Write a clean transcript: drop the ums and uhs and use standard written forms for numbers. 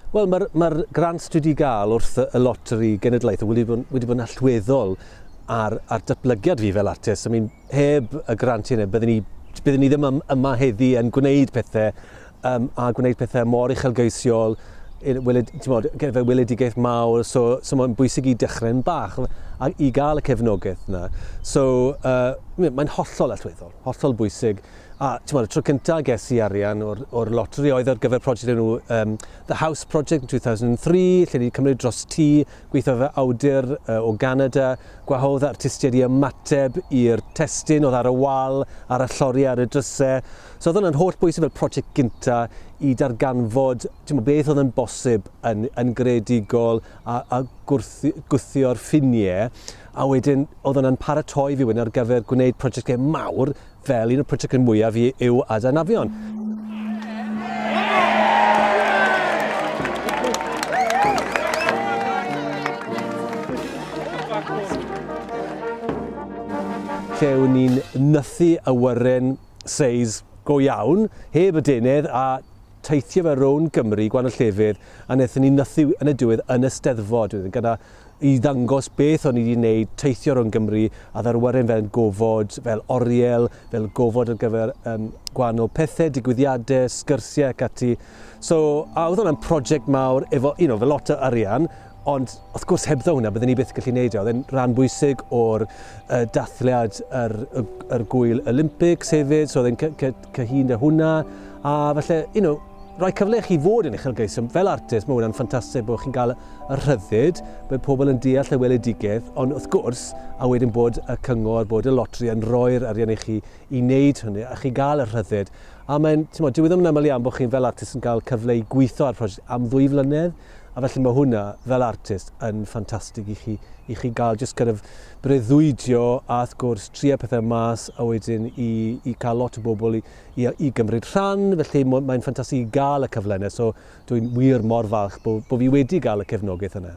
Wel, mae'r grant dwi wedi gael wrth y Loteri Genedlaethol wedi bod yn allweddol ar datblygiad fi fel artist. I mean, heb y grant yna, byddwn ni ddim yma heddi yn gwneud pethau a gwneud pethau mor uchelgeisiol, weledigaeth mawr, so mae'n bwysig i dechrau'n bach a i gael y cefnogaeth yna. So, mae'n hollol allweddol, hollol bwysig. A y tro cyntaf ges i arian o'r loteri oedd ar gyfer prosiect enw The House Project in 2003, lle ni cymryd dros gweithio fe awdur o Canada, gwahodd artistiaid i ymateb i'r testyn oedd ar y wal, ar y lloriau, ar y drysau. So oedd hwnna'n holl bwysig fel prosiect gyntaf i darganfod beth oedd yn bosib yn greadigol a gwthio'r ffiniau. A wedyn, oedd hwnna'n paratoi fi wedyn ar gyfer gwneud prosiectau mawr fel un o'r prosiectau mwyaf fi yw Adain Avion. Lle o'n ni'n nythu awyren seis go iawn, heb y denydd, a teithio fe rown Gymru, gwahanol llefydd, a wnaethon ni nythu yn y diwedd yn y Steddfod, gyda i ddangos beth o'n i wedi gwneud, teithio rown Gymru, a ddarwyren fel gofod, fel oriel, fel gofod ar gyfer gwahanol pethau, digwyddiadau, sgyrsiau ac ati. So, a oedd hwnna'n prosiect mawr efo, fel lot o arian, ond wrth gwrs hebddo hwnna, byddwn ni byth gallu gwneud o. Oedd e'n rhan bwysig o'r dathliad yr gwyl Olympics hefyd, so oedd e'n cyhyn â hwnna. A falle, rhoi cyfle i chi fod yn uchelgeisiol. Fel artist, mae hwnna'n ffantastig bod chi'n cael y rhyddid, bod pobl yn deall y weledigaeth, ond wrth gwrs, a wedyn bod y cyngor, bod y loteri yn rhoi'r arian i chi i wneud hynny, a chi gael y rhyddid. A mae'n, dyw ddim yn aml iawn bod chi'n fel artist yn cael cyfle i gweithio ar prosiect am 2 flynedd, a felly mae hwnna, fel artist, yn ffantastig i chi gael jyst breuddwydio a wrth gwrs trio pethau mas a wedyn i cael lot o bobl i gymryd rhan, felly mae'n ffantastig i gael y cyfle yna, so dwi'n wir mor falch bod fi wedi gael y cefnogaeth yna.